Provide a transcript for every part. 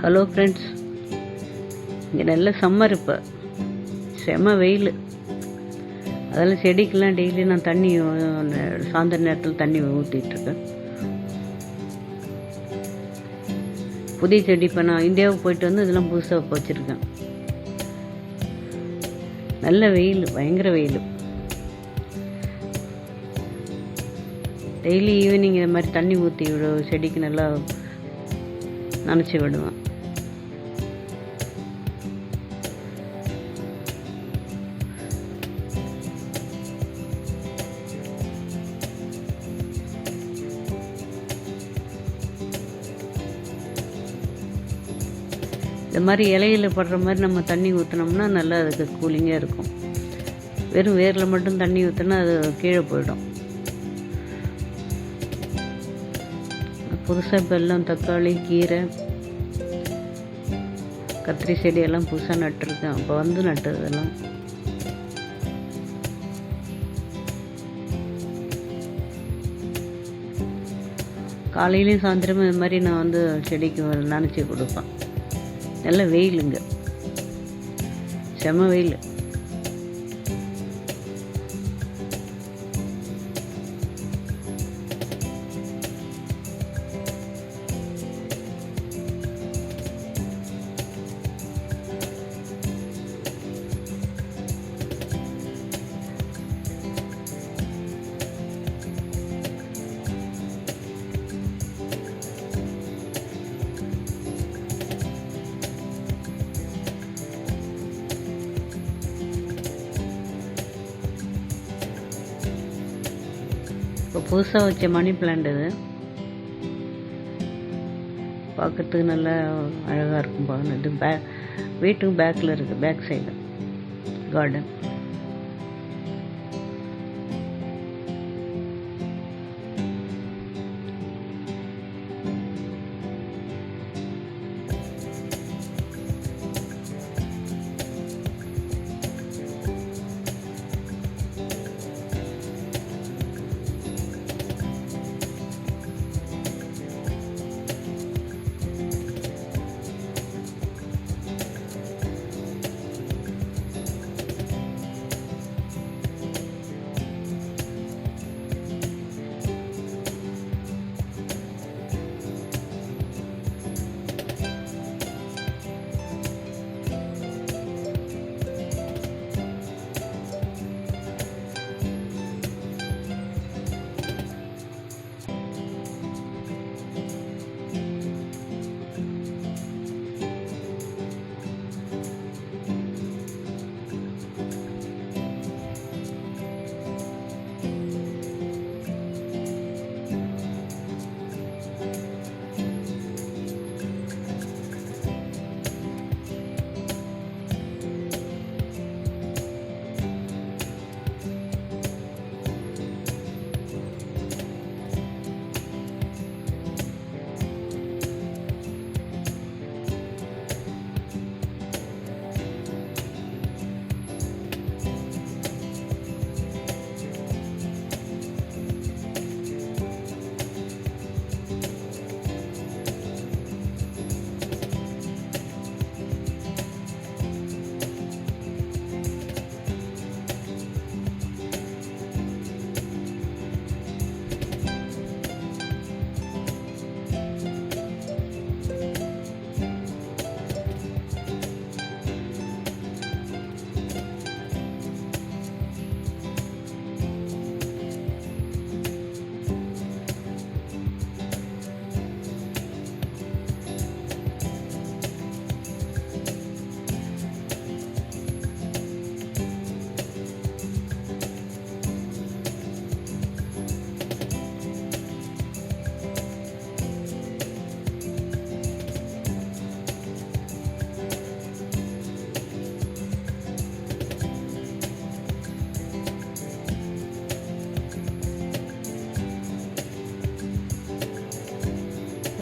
Hello friends, இங்கே நல்ல summer. இப்போ செம வெயில். அதெல்லாம் செடிக்கெல்லாம் டெய்லி நான் தண்ணி சாயந்தர நேரத்தில் தண்ணி ஊற்றிட்டுருக்கேன். புதிய செடி இப்போ நான் இந்தியாவுக்கு போயிட்டு வந்து இதெல்லாம் புதுசாக வச்சுருக்கேன். நல்ல வெயில், பயங்கர வெயில். டெய்லி ஈவினிங் இது மாதிரி தண்ணி ஊற்றி செடிக்கு நல்லா நனைச்சி விடுவேன். இந்த மாதிரி இலையில படுற மாதிரி நம்ம தண்ணி ஊற்றினோம்னா நல்லா அதுக்கு கூலிங்காக இருக்கும். வெறும் வேரில் மட்டும் தண்ணி ஊற்றினா அது கீழே போயிடும். புதுசாக இப்போ எல்லாம் தக்காளி, கீரை, கத்திரி செடியெல்லாம் புதுசாக நட்டுருக்கேன். அப்போ வந்து நட்டதெல்லாம் காலையிலையும் சாயந்தரமும் இது மாதிரி நான் வந்து செடிக்கு நனைச்சி கொடுப்பேன். நல்ல வெயிலுங்க, செம வெயில். இப்போ புதுசாக வச்ச மணி பிளான்ட் இது பார்க்கறதுக்கு நல்லா அழகாக இருக்கும். பாருங்க, இது வீட்டுக்கு பேக்கில் இருக்குது, பேக் சைடு கார்டன்.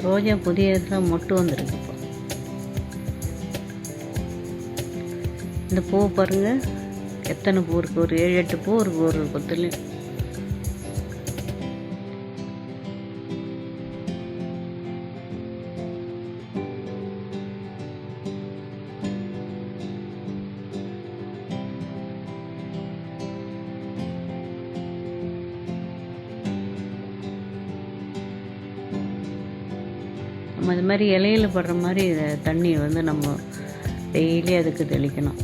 ரோஜா புதியதாக மொட்டு வந்துருக்கு. இப்போ இந்த பூ பாருங்கள், எத்தனை பூ இருக்குது, ஒரு 7-8 பூ இருக்குது ஒரு கொத்துலேயும். நம்ம இது மாதிரி இலையில படுற மாதிரி தண்ணி வந்து நம்ம டெய்லி அதுக்கு தெளிக்கணும்.